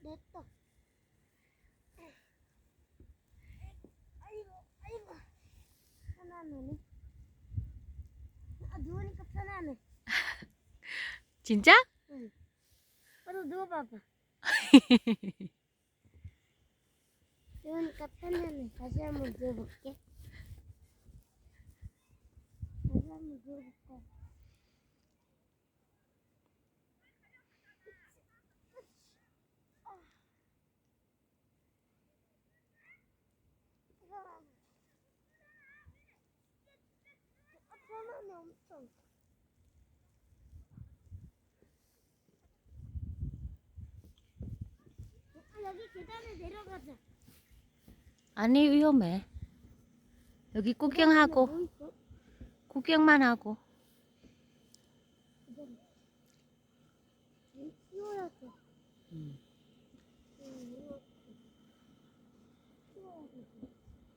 냈다. 아이고, 아이고. 편안하네. 아, 누우니까 편안해. 진짜? 응. 너 누워봐봐. 누우니까 편안해. 다시 한번 누워볼게. 다시 한번 누워볼까? 편안해 엄청. 여기 계단을 내려가자. 아니, 위험해. 여기 구경하고, 뭐 있어? 구경만 하고. 쉬워야 돼. 음.